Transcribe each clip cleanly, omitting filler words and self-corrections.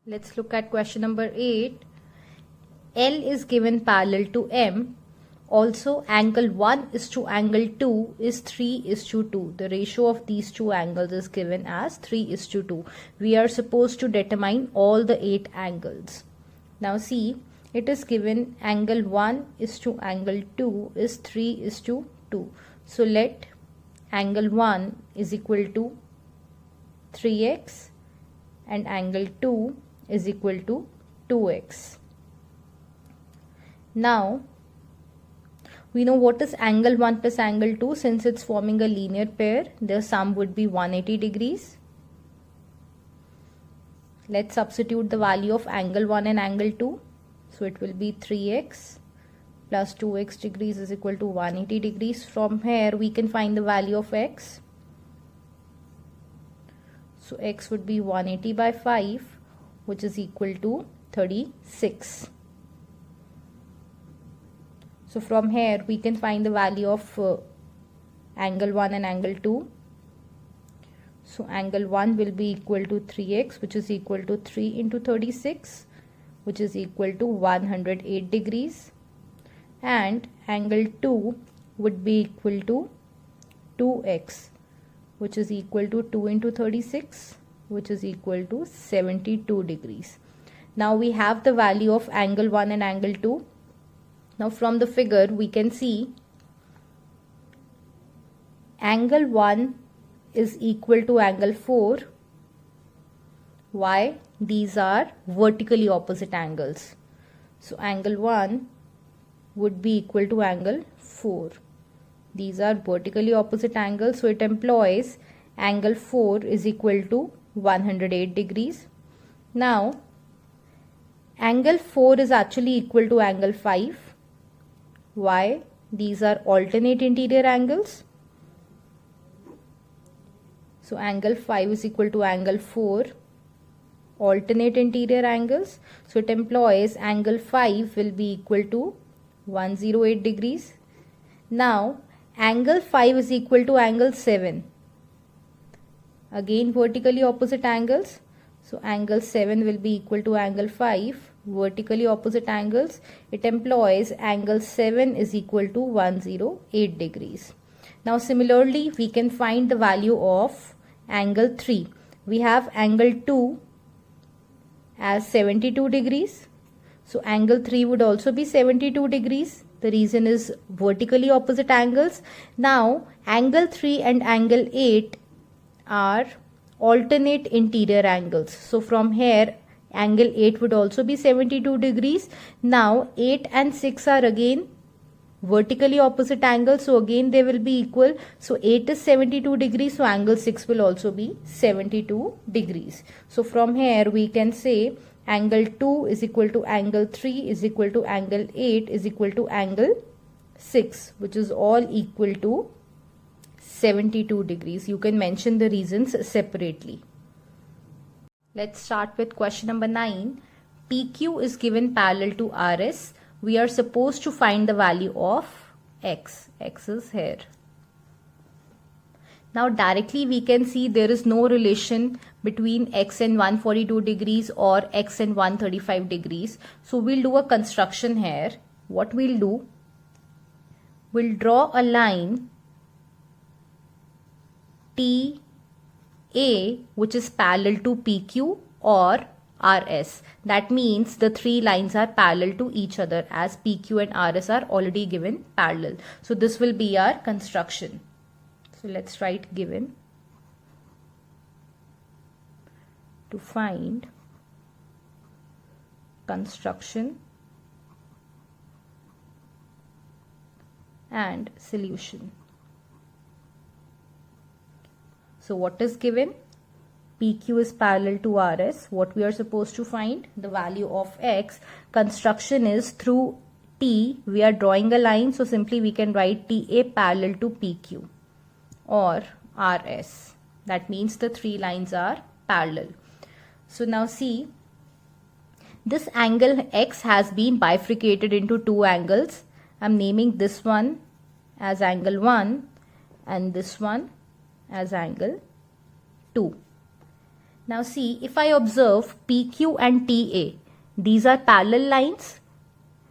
Let's look at question number 8. L is given parallel to M. Also, angle 1 is to angle 2 is 3 is to 2. The ratio of these two angles is given as 3 is to 2. We are supposed to determine all the 8 angles. Now see, it is given angle 1 is to angle 2 is 3 is to 2. So let angle 1 is equal to 3x and angle 2 is equal to 2x. Now we know what is angle 1 plus angle 2. Since it's forming a linear pair, their sum would be 180 degrees. Let's substitute the value of angle 1 and angle 2. So it will be 3x plus 2x degrees is equal to 180 degrees. From here we can find the value of x. So x would be 180 by 5, which is equal to 36. So from here we can find the value of angle 1 and angle 2. So angle 1 will be equal to 3x, which is equal to 3 into 36, which is equal to 108 degrees. And angle 2 would be equal to 2x, which is equal to 2 into 36, which is equal to 72 degrees. Now we have the value of angle 1 and angle 2. Now from the figure we can see angle 1 is equal to angle 4. Why? These are vertically opposite angles. So angle 1 would be equal to angle 4. These are vertically opposite angles, so it implies angle 4 is equal to 108 degrees. Now angle 4 is actually equal to angle 5. Why? These are alternate interior angles. So angle 5 is equal to angle 4, alternate interior angles. So it implies angle 5 will be equal to 108 degrees. Now angle 5 is equal to angle 7. Again vertically opposite angles. So angle 7 will be equal to angle 5, vertically opposite angles. It implies angle 7 is equal to 108 degrees. Now similarly we can find the value of angle 3. We have angle 2 as 72 degrees. So angle 3 would also be 72 degrees. The reason is vertically opposite angles. Now angle 3 and angle 8 are alternate interior angles. So from here angle 8 would also be 72 degrees. Now 8 and 6 are again vertically opposite angles, so again they will be equal. So 8 is 72 degrees, so angle 6 will also be 72 degrees. So from here we can say angle 2 is equal to angle 3 is equal to angle 8 is equal to angle 6, which is all equal to 72 degrees. You can mention the reasons separately. Let's start with question number 9. PQ is given parallel to RS. We are supposed to find the value of x. X is here. Now directly we can see there is no relation between x and 142 degrees or x and 135 degrees. So we'll do a construction here. What we'll do, we'll draw a line TA which is parallel to PQ or RS. That means the three lines are parallel to each other, as PQ and RS are already given parallel. So this will be our construction. So let's write given to find construction and solution. So what is given? PQ is parallel to RS. What we are supposed to find? The value of x. Construction is through T. We are drawing a line, so simply we can write TA parallel to PQ or RS. That means the three lines are parallel. So now see, this angle x has been bifurcated into two angles. I am naming this one as angle 1 and this one as angle 2. Now see, if I observe PQ and TA, these are parallel lines.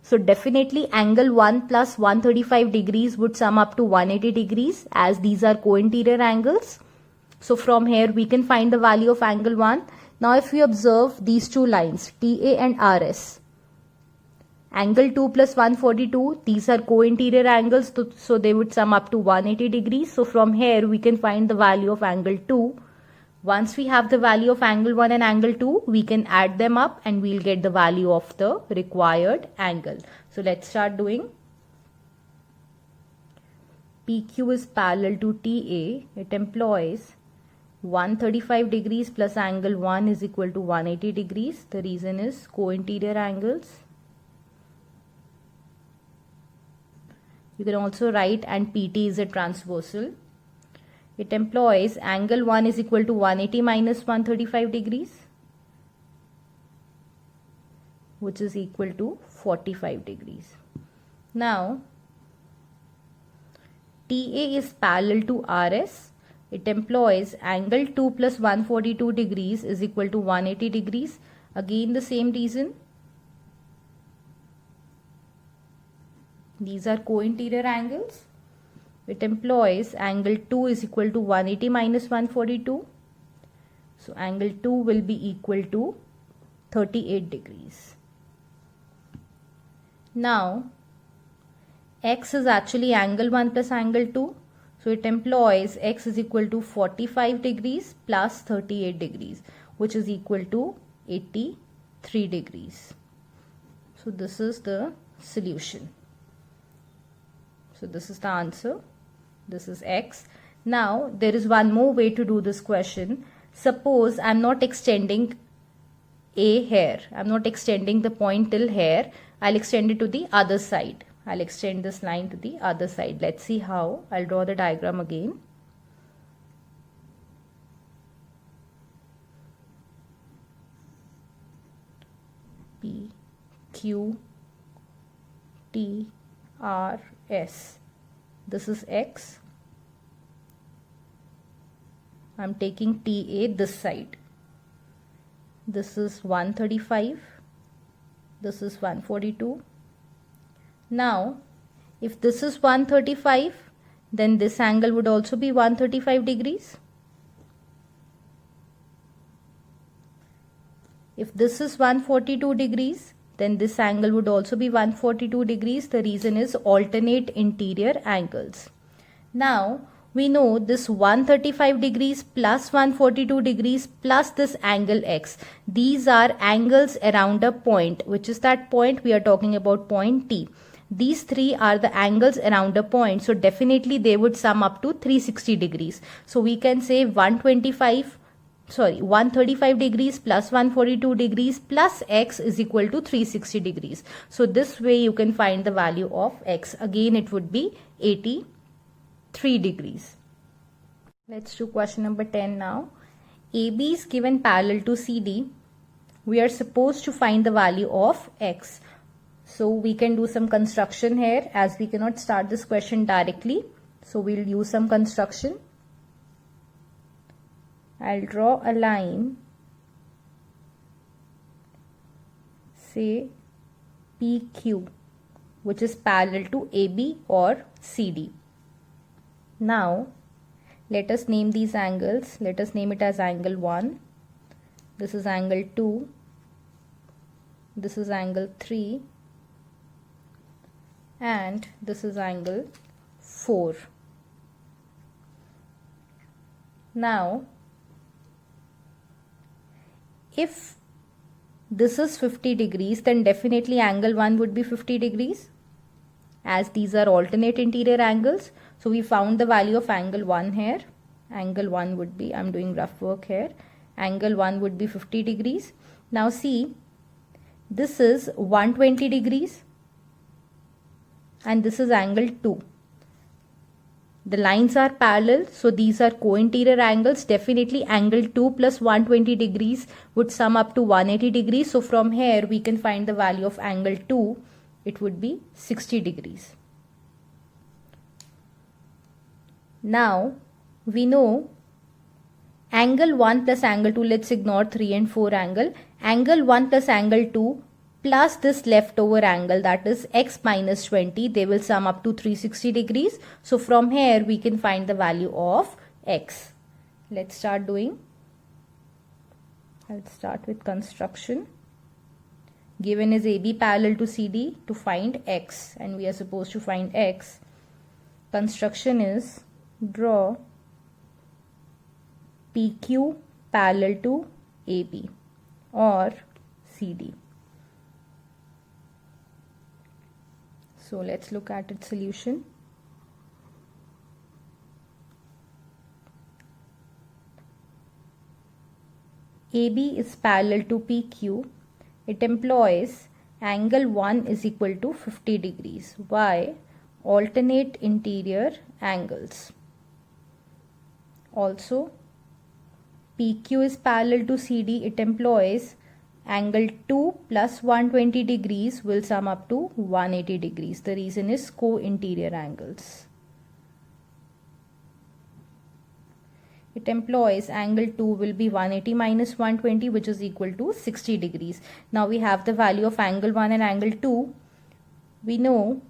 So definitely angle 1 plus 135 degrees would sum up to 180 degrees, as these are co-interior angles. So from here we can find the value of angle 1. Now if we observe these two lines, TA and RS, angle 2 plus 142, these are co-interior angles, so they would sum up to 180 degrees. So from here we can find the value of angle 2. Once we have the value of angle 1 and angle 2, we can add them up and we'll get the value of the required angle. So let's start doing. PQ is parallel to TA. It employs 135 degrees plus angle 1 is equal to 180 degrees. The reason is co-interior angles. You can also write and PT is a transversal. It employs angle 1 is equal to 180 minus 135 degrees, which is equal to 45 degrees. Now, TA is parallel to RS. It employs angle 2 plus 142 degrees is equal to 180 degrees. Again the same reason. These are co-interior angles. It employs angle 2 is equal to 180 minus 142. So angle 2 will be equal to 38 degrees. Now, X is actually angle 1 plus angle 2. So it employs X is equal to 45 degrees plus 38 degrees, which is equal to 83 degrees. So this is the solution. So this is the answer. This is X. Now there is one more way to do this question. Suppose I'm not extending A here. I'm not extending the point till here. I'll extend it to the other side. I'll extend this line to the other side. Let's see how. I'll draw the diagram again. P, Q, T, R, S. This is X. I'm taking TA this side. This is 135. This is 142. Now, if this is 135, then this angle would also be 135 degrees. If this is 142 degrees, then this angle would also be 142 degrees. The reason is alternate interior angles. Now, we know this 135 degrees plus 142 degrees plus this angle X. These are angles around a point. Which is that point? We are talking about point T. These three are the angles around a point. So definitely they would sum up to 360 degrees. So we can say 135 degrees plus 142 degrees plus X is equal to 360 degrees. So this way you can find the value of X. Again it would be 83 degrees. Let's do question number 10 now. AB is given parallel to CD. We are supposed to find the value of X. So we can do some construction here, as we cannot start this question directly. So we'll use some construction. I'll draw a line, say PQ, which is parallel to AB or CD. Now, let us name these angles. Let us name it as angle 1. This is angle 2. This is angle 3. And this is angle 4. Now, if this is 50 degrees, then definitely angle 1 would be 50 degrees, as these are alternate interior angles. So we found the value of angle 1 here. Angle 1 would be, I'm doing rough work here, angle 1 would be 50 degrees. Now see, this is 120 degrees and this is angle 2. The lines are parallel, so these are co-interior angles. Definitely angle 2 plus 120 degrees would sum up to 180 degrees. So from here we can find the value of angle 2. It would be 60 degrees. Now we know angle 1 plus angle 2, let's ignore 3 and 4 angle 1 plus angle 2 plus this leftover angle, that is x minus 20, they will sum up to 360 degrees. So from here we can find the value of x. Let's start doing. I'll start with construction. Given is AB parallel to CD to find x, and we are supposed to find x. Construction is draw PQ parallel to AB or CD. So let's look at its solution. AB is parallel to PQ. It employs angle 1 is equal to 50 degrees. Why? Alternate interior angles. Also, PQ is parallel to CD. It employs angle 2 plus 120 degrees will sum up to 180 degrees. The reason is co-interior angles. It employs angle 2 will be 180 minus 120, which is equal to 60 degrees. Now we have the value of angle 1 and angle 2. We know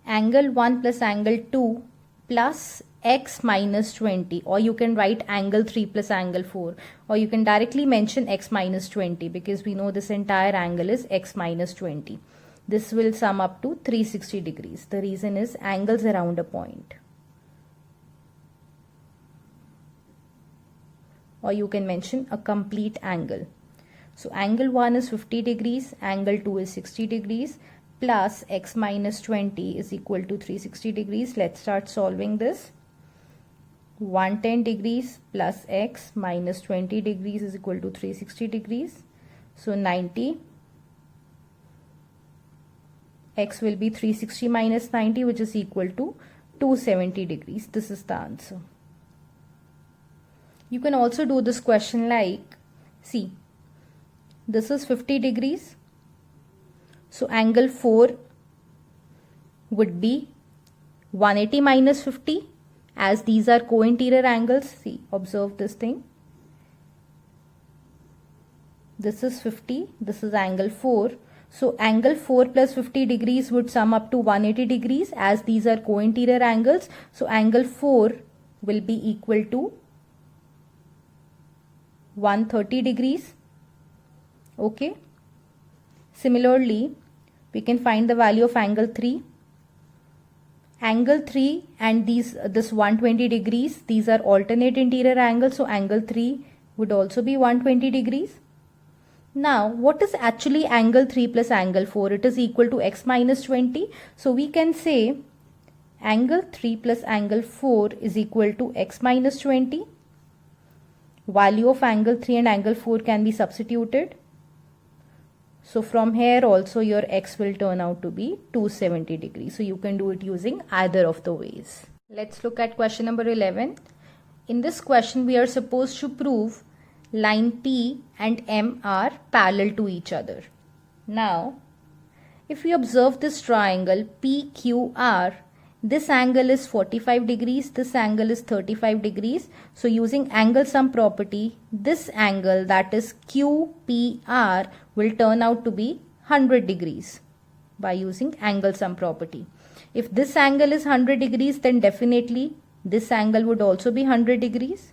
angle 1 plus angle 2 plus x minus 20, or you can write angle 3 plus angle 4, or you can directly mention x minus 20, because we know this entire angle is x minus 20. This will sum up to 360 degrees. The reason is angles around a point. Or you can mention a complete angle. So angle 1 is 50 degrees, angle 2 is 60 degrees, plus x minus 20 is equal to 360 degrees. Let's start solving this. 110 degrees plus x minus 20 degrees is equal to 360 degrees. So 90. X will be 360 minus 90, which is equal to 270 degrees. This is the answer. You can also do this question like, see, this is 50 degrees. So angle 4 would be 180 minus 50, as these are co-interior angles. See, observe this thing. This is 50, this is angle 4. So angle 4 plus 50 degrees would sum up to 180 degrees, as these are co-interior angles. So angle 4 will be equal to 130 degrees. Okay. Similarly, we can find the value of angle 3. Angle 3 and this 120 degrees, these are alternate interior angles. So angle 3 would also be 120 degrees. Now, what is actually angle 3 plus angle 4? It is equal to x minus 20. So we can say angle 3 plus angle 4 is equal to x minus 20. Value of angle 3 and angle 4 can be substituted. So from here also your x will turn out to be 270 degrees. So you can do it using either of the ways. Let's look at question number 11. In this question, we are supposed to prove line P and M are parallel to each other. Now, if we observe this triangle PQR, this angle is 45 degrees, this angle is 35 degrees. So using angle sum property, this angle, that is QPR, will turn out to be 100 degrees by using angle sum property. If this angle is 100 degrees, then definitely this angle would also be 100 degrees,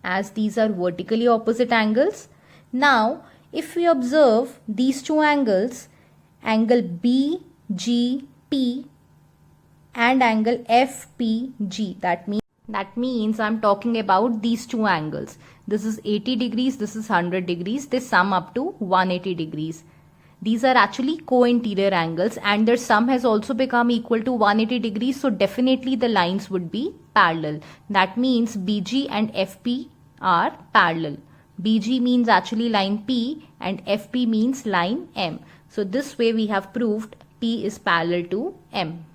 as these are vertically opposite angles. Now, if we observe these two angles, angle BGP and angle FPG, that means I'm talking about these two angles. This is 80 degrees, this is 100 degrees. They sum up to 180 degrees. These are actually co-interior angles, and their sum has also become equal to 180 degrees. So definitely the lines would be parallel. That means BG and FP are parallel. BG means actually line P and FP means line M. So this way we have proved P is parallel to M.